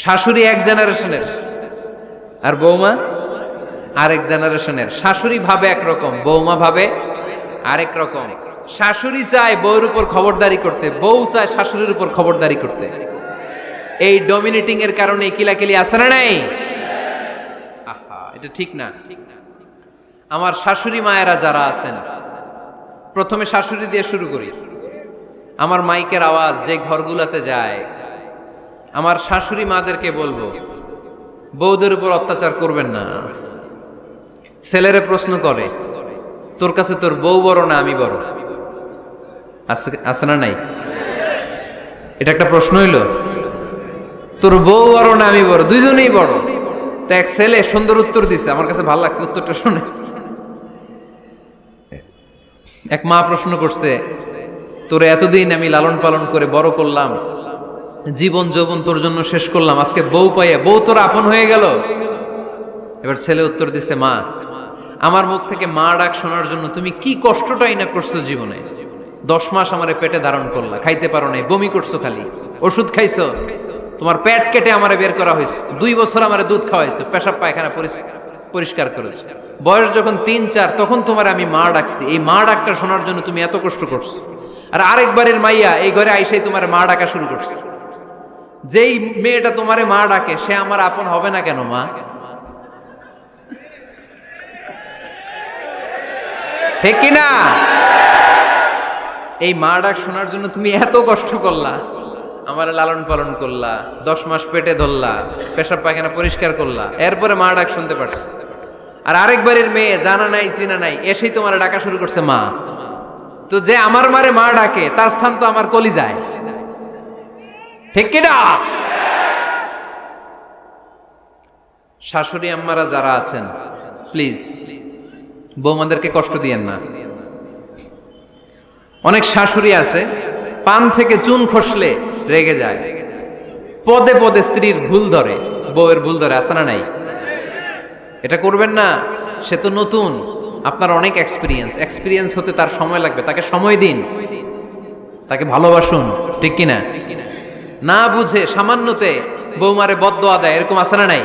শাশুড়ি এক জেনারেশনের আর বৌমা আরেক জেনারেশনের। শাশুড়ি ভাবে একরকম, বৌমা ভাবে আরেক রকম। শাশুড়ি চায় বউর উপর খবরদারি করতে, বউ চায় শাশুড়ির উপর খবরদারি করতে। এই ডমিনেটিং এর কারণে কিলাকিলি আছে না নাই? আহা, এটা ঠিক না। আমার শাশুড়ি মায়েরা যারা আছেন, প্রথমে শাশুড়ি দিয়ে শুরু করি। আমার মাইকের আওয়াজ যে ঘরগুলোতে যায়, আমার শাশুড়ি মাদেরকে বলবো, বউদের উপর অত্যাচার করবেন না। ছেলেরে প্রশ্ন করে, তোর কাছে তোর বউ বড় না আমি বড়? আছে না নাই? এটা একটা প্রশ্ন হইল। তোর বউ বড় না আমি বড়? দুইজনেই বড়। তো এক ছেলে সুন্দর উত্তর দিছে, আমার কাছে ভালো লাগছে উত্তরটা শুনে। এক মা প্রশ্ন করছে, তোর এতদিন আমি লালন পালন করে বড় করলাম, জীবন যৌবন তোর জন্য শেষ করলাম, আজকে বউ পাইয়া বউ তোর আপন হয়ে গেল? এবার ছেলে উত্তর দিছে, মা, আমার মুখ থেকে মা ডাক শোনার জন্য তুমি কি কষ্টটাই না করছো জীবনে। 10 মাস আমারে পেটে ধারণ করলা, খাইতে পারো নাই, বমি করছো, খালি ওষুধ খাইছো, তোমার পেট কেটে আমারে বের করা হয়েছে, 2 বছর আমারে দুধ খাওয়াইছো, পেশাব পায়খানা পরিষ্কার করেছো। বয়স যখন 3-4 তখন তোমার আমি মা ডাকছি, এই মা ডাকটা শোনার জন্য তুমি এত কষ্ট করছো। আর আরেকবারের মাইয়া এই ঘরে আইসাই তোমার মা ডাকা শুরু করছে। যেই মেয়েটা তোমারে মা ডাকে সে আমার আপন হবে না কেন মা? ঠিক কিনা? এই মা ডাক শোনার জন্য তুমি এত কষ্ট করলা, আমার লালন পালন করলা, 10 মাস পেটে ধরলা, পেশাব পায়খানা পরিষ্কার করলা, এরপরে মা ডাক শুনতে পারছো। আর আরেকবারের মেয়ে জানা নাই চিনা নাই এসেই তোমার ডাকা শুরু করছে মা। তো যে আমার মারে মা ডাকে তার স্থান তো আমার কলিজায়, ঠিক কিনা? শাশুড়ি আম্মারা যারা আছেন, প্লিজ বৌমাদেরকে কষ্ট দিয়েন না। অনেক শাশুড়ি আছে পান থেকে চুন খসলে রেগে যায়, পদে পদে স্ত্রীর ভুল ধরে, বউয়ের ভুল ধরে, আছে না নাই? এটা করবেন না। সে তো নতুন, আপনার অনেক এক্সপিরিয়েন্স হতে তার সময় লাগবে, তাকে সময় দিন, তাকে ভালোবাসুন, ঠিক কিনা? না বুঝে সামান্যতে বৌমারে বদদোয়া দেয়, এরকম আছে না নাই?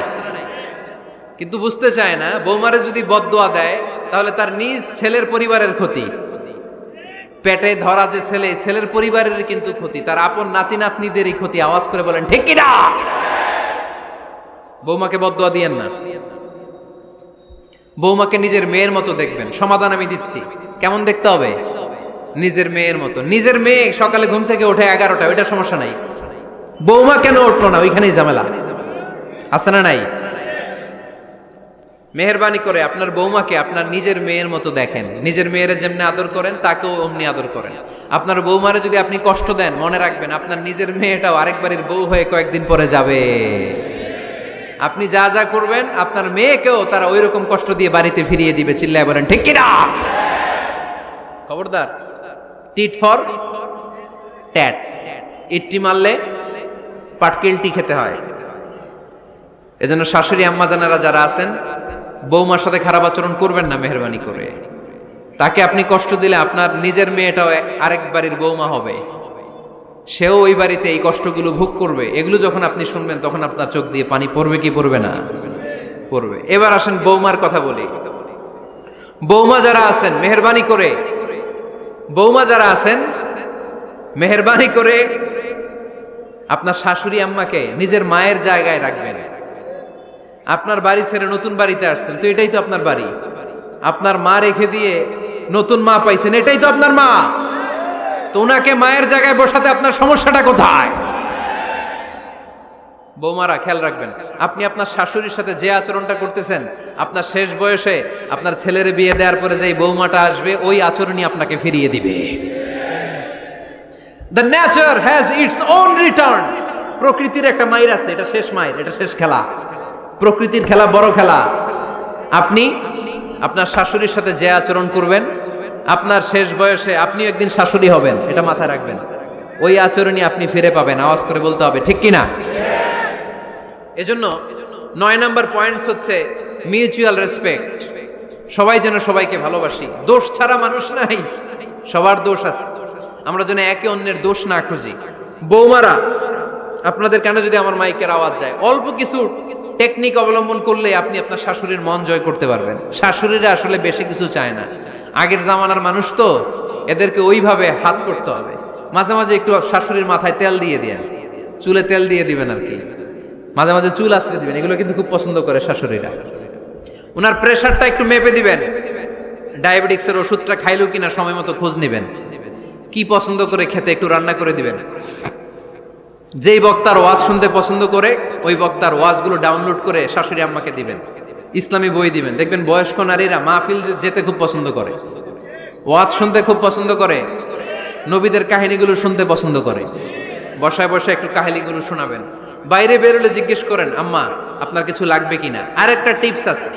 কিন্তু বুঝতে চায় না, বৌমারে যদি বদদোয়া দেয় তাহলে তার নিজ ছেলের পরিবারের ক্ষতি। পেটে ধরা যে ছেলে, ছেলের পরিবারের কিন্তু ক্ষতি, তার আপন নাতি নাতনিদেরই ক্ষতি। আওয়াজ করে বলেন ঠিক কিনা? বৌমাকে বদদোয়া দিয়েন না। বৌমাকে নিজের মেয়ের মতো দেখবেন। সমাধান আমি দিচ্ছি। কেমন দেখতে হবে? নিজের মেয়ের মতো। নিজের মেয়ে সকালে ঘুম থেকে ওঠে 11টা, ওইটা সমস্যা নাই। বৌমা কেন উঠলো না, ওইখানেই ঝামেলা, আছে না নাই? মেহেরবানি করে আপনার বৌমাকে আপনার নিজের মেয়ের মতো দেখেন। নিজের মেয়েরে যেমনি আদর করেন তাকেও অমনি আদর করেন। আপনার বৌমারে যদি আপনি কষ্ট দেন, মনে রাখবেন আপনার নিজের মেয়েটাও আরেকবারের বউ হয়ে কয়েকদিন পরে যাবে। আপনি যা যা করবেন আপনার মেয়েকেও তারা ওই রকম কষ্ট দিয়ে বাড়িতে ফিরিয়ে দিবে। চিল্লায় বলেন ঠিক কিনা? খবরদার, টিট ফর ট্যাট। ইট্টি মারলে পাটকেলটি খেতে হয়। এজন্য শাশুড়ি আম্মা জানারা যারা আছেন, বৌমার সাথে খারাপ আচরণ করবেন না মেহেরবানি করে। তাকে আপনি কষ্ট দিলে আপনার নিজের মেয়েটাও আরেক বাড়ির বৌমা হবে, সেও ওই বাড়িতে এই কষ্টগুলো ভোগ করবে। এগুলো যখন আপনি শুনবেন তখন আপনার চোখ দিয়ে পানি পড়বে কি পড়বে না? পড়বে। এবার আসেন বৌমার কথা বলি। বৌমা যারা আছেন মেহেরবানি করে, বৌমা যারা আছেন মেহেরবানি করে আপনার শাশুড়ি আম্মাকে নিজের মায়ের জায়গায় রাখবেন। আপনার বাড়ি ছেড়ে নতুন বাড়িতে আসছেন, তো এটাই তো আপনার বাড়ি। আপনার মা রেখে দিয়ে নতুন মা পাইছেন, এটাই তো আপনার মা। তো ওনাকে মায়ের জায়গায় বসাতে আপনার সমস্যাটা কোথায়? বৌমারা খেয়াল রাখবেন, আপনি আপনার শাশুড়ির সাথে যে আচরণটা করতেছেন, আপনার শেষ বয়সে আপনার ছেলের বিয়ে দেওয়ার পরে যে বৌমাটা আসবে ওই আচরণই আপনাকে ফিরিয়ে দিবে। The nature has its own return. প্রকৃতির একটা মাইর আছে, এটা শেষ মাইর, এটা শেষ খেলা। প্রকৃতির খেলা বড় খেলা। আপনি আপনার শাশুড়ির সাথে যে আচরণ করবেন, আপনার শেষ বয়সে আপনি একদিন শাশুড়ি হবেন, এটা মাথায় রাখবেন। ওই আচরণই আপনি ফিরে পাবেন। আওয়াজ করে বলতে হবে ঠিক কিনা? এজন্য 9 নাম্বার পয়েন্টস হচ্ছে মিউচুয়াল রেসপেক্ট। সবাই যেন সবাইকে ভালোবাসি। দোষ ছাড়া মানুষ নাই, সবার দোষ আছে। আমরা যেন একে অন্যের দোষ না খুঁজি। বৌমারা আপনাদের কেন যদি আমার মাইকের আওয়াজ যায়, অল্প কিছু টেকনিক অবলম্বন করলে আপনি আপনার শাশুড়ির মন জয় করতে পারবেন। শাশুড়িরা আসলে বেশি কিছু চায় না, আগের জামানার মানুষ তো, এদেরকে ওইভাবে হাত করতে হবে। মাঝে মাঝে একটু শাশুড়ির মাথায় তেল দিয়ে দেন, চুলে তেল দিয়ে দিবেন আর কি, মাঝে মাঝে চুল আশ্রয় দিবেন, এগুলো কিন্তু খুব পছন্দ করে শাশুড়িরা। ওনার প্রেশারটা একটু মেপে দিবেন, ডায়াবেটিক্সের ওষুধটা খাইলো কিনা সময় মতো খোঁজ নেবেন, কি পছন্দ করে খেতে একটু রান্না করে দিবেন। যেই বক্তার ওয়াজ শুনতে পছন্দ করে ওই বক্তার ওয়াজগুলো ডাউনলোড করে শাশুড়ি আম্মাকে দিবেন, ইসলামী বই দিবেন। দেখবেন বয়স্ক নারীরা মাহফিল যেতে খুব পছন্দ করে, ওয়াজ শুনতে খুব পছন্দ করে, নবীদের কাহিনীগুলো শুনতে পছন্দ করে। বসায় বসায় একটু কাহিনীগুলো শোনাবেন। বাইরে বেরোলে জিজ্ঞেস করেন, আম্মা আপনার কিছু লাগবে কিনা। আর একটা টিপস আছে,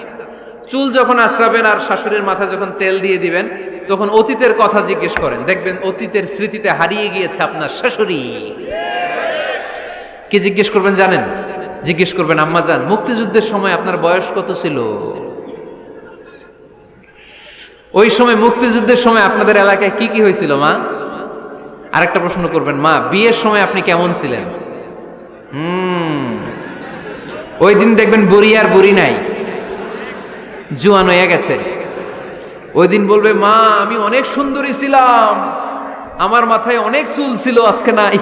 চুল যখন আশ্রাবেন আর শাশুড়ির মাথায় যখন তেল দিয়ে দিবেন তখন অতীতের কথা জিজ্ঞেস করেন, দেখবেন অতীতের স্মৃতিতে হারিয়ে গিয়েছে আপনার শাশুড়ি। কি জিজ্ঞেস করবেন জানেন? জিজ্ঞেস করবেন, আম্মা জান মুক্তিযুদ্ধের সময় আপনার বয়স কত ছিল? ওই সময় মুক্তিযুদ্ধের সময় আপনাদের এলাকায় কি কি হয়েছিল মা? আরেকটা প্রশ্ন করবেন, মা বিয়ের সময় আপনি কেমন ছিলেন? ওই দিন দেখবেন বুড়ি আর বুড়ি নাই, জুয়ান হয়ে গেছে। ওই দিন বলবে, মা আমি অনেক সুন্দরী ছিলাম, আমার মাথায় অনেক চুল ছিল, আজকে নাই।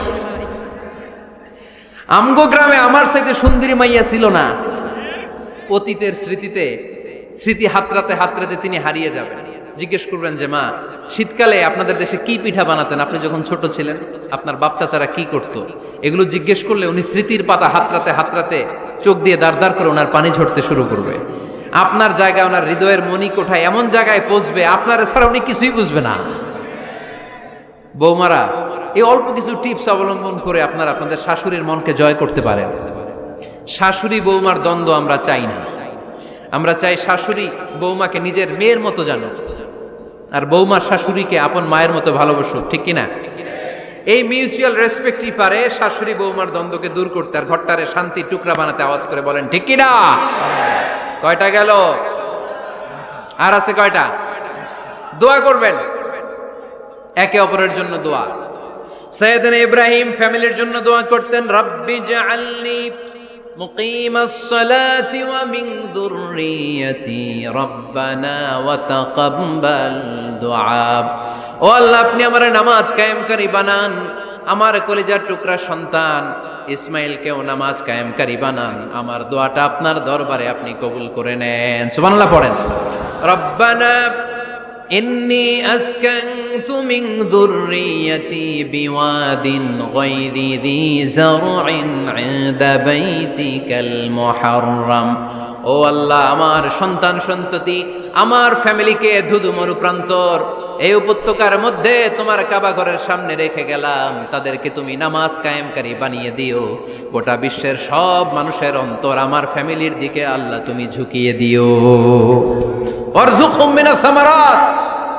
আমগো গ্রামে আমার সাথে সুন্দরী মাইয়া ছিল না। অতীতের স্মৃতিতে, স্মৃতি হাতরাতে হাতরাতে তিনি হারিয়ে যাবেন। জিজ্ঞেস করবেন যে, মা শীতকালে আপনাদের দেশে কি পিঠা বানাতেন আপনি যখন ছোট ছিলেন, আপনার বাপ চাচারা কি করতো? এগুলো জিজ্ঞেস করলে উনি স্মৃতির পাতা হাতরাতে হাতরাতে চোখ দিয়ে দাঁড় দাঁড় করে ওনার পানি ঝরতে শুরু করবে। আপনার জায়গায়, ওনার হৃদয়ের মনি কোঠায় এমন জায়গায় পৌঁছবে, আপনার ছাড়া উনি কিছুই বুঝবে না। বৌমারা এই অল্প কিছু টিপস অবলম্বন করে আপনারা আপনাদের শাশুড়ির মনকে জয় করতে পারেন। শাশুড়ি বৌমার দ্বন্দ্ব আমরা চাই না, আমরা চাই শাশুড়ি বৌমাকে নিজের মেয়ের মতো জানো, আর বৌমা শাশুড়িকে আপন মায়ের মতো ভালোবাসুক, ঠিক কিনা? এই মিউচুয়াল রেসপেক্টই পারে শাশুড়ি বৌমার দ্বন্দ্বকে দূর করতে আর ঘরটারে শান্তির টুকরা বানাতে। আওয়াজ করে বলেন ঠিক কিনা? কয়টা গেল? আর আছে কয়টা? দোয়া করবেন একে অপরের জন্য। দোয়া, সাইয়েদনা ইব্রাহিম ফ্যামিলির জন্য দোয়া করতেন, রব্বি জাআলনি মুকিমাস সালাতি ওয়া মিন যুররিয়াতি রব্বানা ওয়া তাকাব্বাল দুআ। ও আল্লাহ, আপনি আমার নামাজ কায়েমকারী বানান, আমার কলিজার টুকরা সন্তান ইসমাইলকেও নামাজ কায়েমকারী বানান, আমার দোয়াটা আপনার দরবারে আপনি কবুল করে নেন। সুবহানাল্লাহ পড়েন। রব্বানা ইন্নী আসকানতু মিন যুররিয়াতি বিওয়াদিন গায়রি যী যারইন ইনদা বাইতিকাল মুহাররাম। ও আল্লাহ, আমার সন্তান সন্ততি, আমার ফ্যামিলিকে ধুধু মরুপ্রান্তর এই উপত্যকার মধ্যে তোমার কাবা ঘরের সামনে রেখে গেলাম, তাদেরকে তুমি নামাজ কায়েমকারী বানিয়ে দিও। গোটা বিশ্বের সব মানুষের অন্তর আমার ফ্যামিলির দিকে আল্লাহ তুমি ঝুঁকিয়ে দিও। ওয়ারযুকহুম মিনাস সামারাত,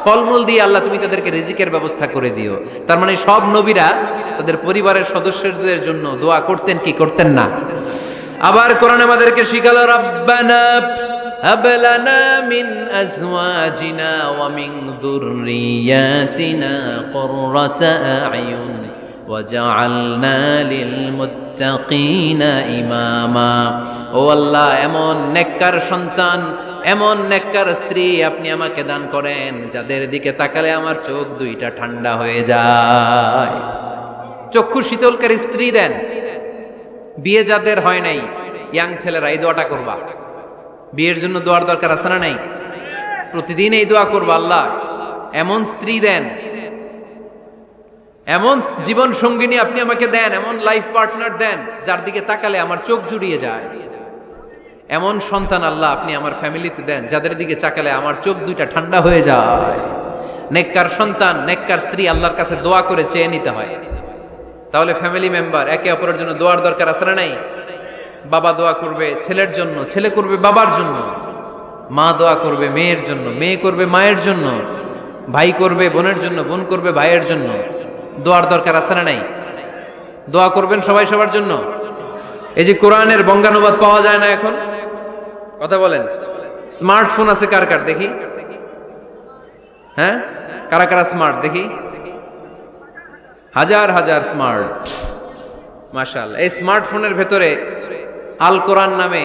ফলমূল দিয়ে আল্লাহ তুমি তাদেরকে রিজিকের ব্যবস্থা করে দিও। তার মানে সব নবীরা তাদের পরিবারের সদস্যদের জন্য দোয়া করতেন কি করতেন না? আবার কোরআন আমাদেরকে শিখালো, রব্বানা হাব লানা মিন আজওয়াজিনা ওয়া মিন যুররিয়াতিনা কুররাতা আ'য়ুন ওয়াজআলনা লিল মুত্তাকিনা ইমামা। ও আল্লাহ, এমন নেককার সন্তান, এমন নেককার স্ত্রী আপনি আমাকে দান করেন যাদের দিকে তাকালে আমার চোখ দুইটা ঠান্ডা হয়ে যায়। চক্ষু শীতলকারী স্ত্রী দেন। বিয়ে যাদের হয় নাই, ইয়াং ছেলেরা এই দোয়াটা করবা। বিয়ের জন্য দোয়ার দরকার আছে না নাই? প্রতিদিন এই দোয়া করবা, আল্লাহ এমন স্ত্রী দেন, এমন জীবন সঙ্গিনী আপনি আমাকে দেন, এমন লাইফ পার্টনার দেন যার দিকে তাকালে আমার চোখ জুড়িয়ে যায়। এমন সন্তান আল্লাহ আপনি আমার ফ্যামিলিতে দেন যাদের দিকে তাকালে আমার চোখ দুইটা ঠান্ডা হয়ে যায়। নেককার সন্তান, নেককার স্ত্রী আল্লাহর কাছে দোয়া করে চেয়ে নিতে হয়। তাহলে ফ্যামিলি মেম্বার একে অপরের জন্য দোয়ার দরকার আছে না নাই? বাবা দোয়া করবে ছেলের জন্য, ছেলে করবে বাবার জন্য, মা দোয়া করবে মেয়ের জন্য, মেয়ে করবে মায়ের জন্য, ভাই করবে বোনের জন্য, বোন করবে ভাইয়ের জন্য। দোয়ার দরকার আছে না নাই? দোয়া করবেন সবাই সবার জন্য। এই যে কোরআনের বঙ্গানুবাদ পাওয়া যায় না এখন, কথা বলেন। স্মার্টফোন আছে কার কার দেখি? হ্যাঁ, কারা কারা স্মার্ট দেখি? হাজার হাজার স্মার্ট। মাশাআল্লাহ। এই স্মার্টফোনের ভেতরে আল কোরআন নামে